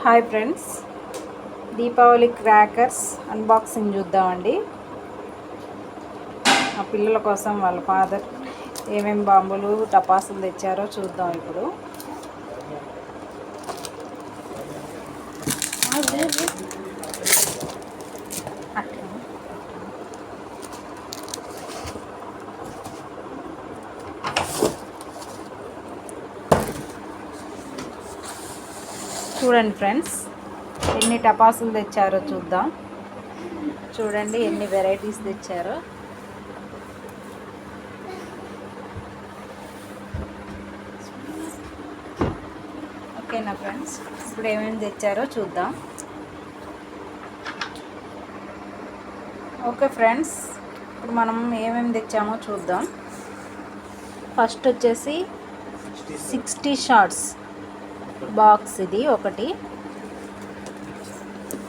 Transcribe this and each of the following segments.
Hi friends, Deepavali crackers unboxing చూద్దామండి. మా పిల్లల కోసం వాళ్ళ ఫాదర్ ఏమేమి బాంబులు టపాసులు తెచ్చారో చూద్దాం ఇప్పుడు. చూడండి ఫ్రెండ్స్, ఎన్ని టపాసులు తెచ్చారో చూద్దాం. చూడండి ఎన్ని వెరైటీస్ తెచ్చారో. ఓకేనా ఫ్రెండ్స్, ఇప్పుడు ఏమేమి తెచ్చారో చూద్దాం. ఓకే ఫ్రెండ్స్, ఇప్పుడు మనం ఏమేమి తెచ్చామో చూద్దాం. ఫస్ట్ వచ్చేసి 60 షార్ట్స్ బాక్స్, ఇది ఒకటి.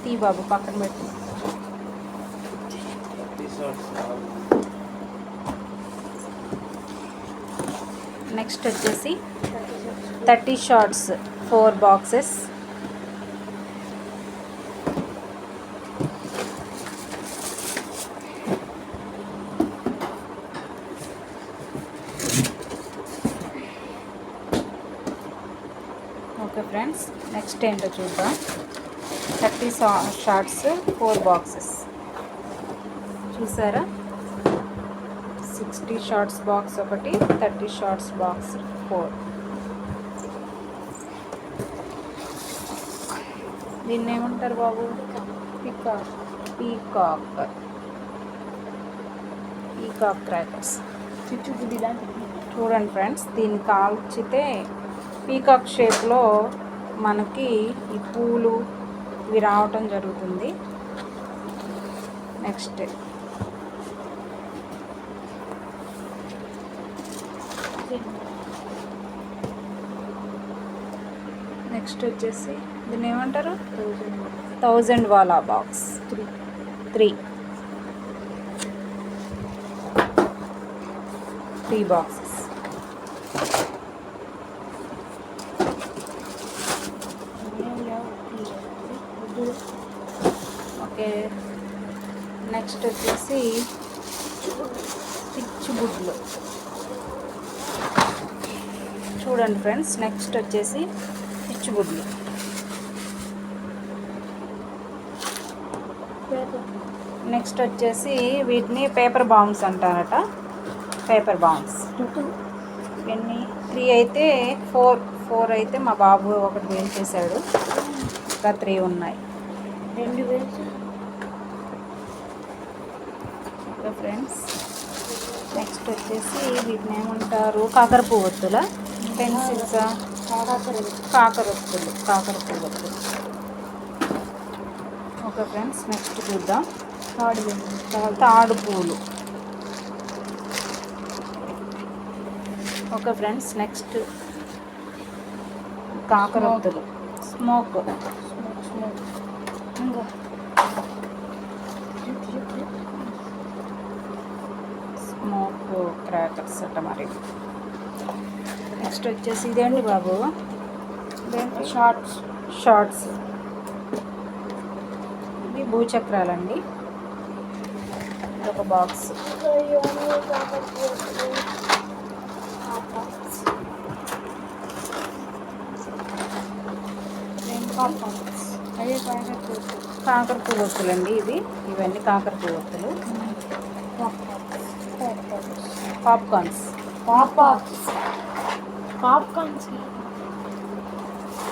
టీ బాబు పక్కన పెట్టి. నెక్స్ట్ వచ్చేసి 30 shorts 4 boxes. Okay friends, next ఏంటో చూద్దాం. 30 షార్ట్స్ 4 బాక్సెస్ చూసారా. 60 షార్ట్స్ బాక్స్ ఒకటి, 30 షార్ట్స్ బాక్స్ 4. దీన్ని ఏమంటారు బాబు? Peacock crackers. చూడండి ఫ్రెండ్స్, దీన్ని కాల్చితే పీకాక్ షేప్లో మనకి ఈ పూలు ఇవి రావటం జరుగుతుంది. నెక్స్ట్ వచ్చేసి దీన్ని ఏమంటారు? 1000 వాలా బాక్స్ 3 బాక్సెస్. ఓకే, నెక్స్ట్ వచ్చేసి చిచ్చుబుడ్లు. చూడండి ఫ్రెండ్స్, నెక్స్ట్ వచ్చేసి చిచ్చుబుడ్లు. నెక్స్ట్ వచ్చేసి వీటిని పేపర్ బాంబ్స్ అంటారట. పేపర్ బాంబ్స్ ఎన్ని? 3 అయితే 4 అయితే మా బాబు ఒకటి వేలు చేశాడు. ఇంకా 3 ఉన్నాయి. 2 వేలు. ఓకే ఫ్రెండ్స్, నెక్స్ట్ వచ్చేసి వీటిని ఏమంటారు? కాకర పువ్వొత్తుల పెన్సిల్సా? కాకర పువ్వొత్తులు. ఓకే ఫ్రెండ్స్, నెక్స్ట్ చూద్దాం. తాడు పూలు. ఓకే ఫ్రెండ్స్, నెక్స్ట్ కాకరొత్తులు. స్మోక్ క్రాకర్స్ అట్ట. మరి నెక్స్ట్ వచ్చేసి ఇదేంటి బాబు? షార్ట్స్. ఇవి భూచక్రాలండి. ఒక బాక్స్. కాకర పువ్వొత్తులండి ఇవన్నీ కాకర పువ్వొత్తులు.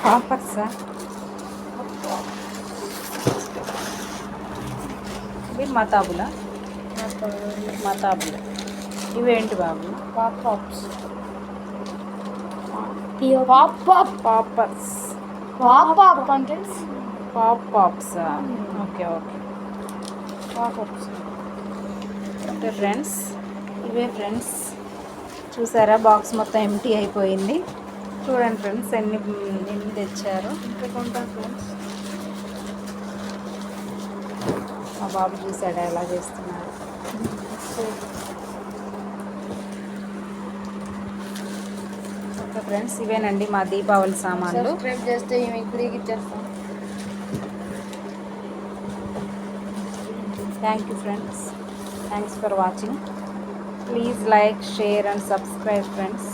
పాపర్సా? ఇవి మతాబులా? ఇవేంటి బాబు? పాపర్స్. ఓకే. ఓకే ఫ్రెండ్స్, ఇవే ఫ్రెండ్స్. చూసారా, బాక్స్ మొత్తం ఎంటీ అయిపోయింది. చూడండి ఫ్రెండ్స్, ఎన్ని తెచ్చారు. ఫ్రెండ్స్, మా బాబు చూసాడా ఎలా చేస్తున్నారు. ఓకే ఫ్రెండ్స్, ఇవేనండి మా దీపావళి సామాన్లు. సబ్స్క్రైబ్ చేస్తే మీకు ఫ్రీగా ఇచ్చేస్తాం. Thank you friends. Thanks for watching. Please like, share and subscribe friends.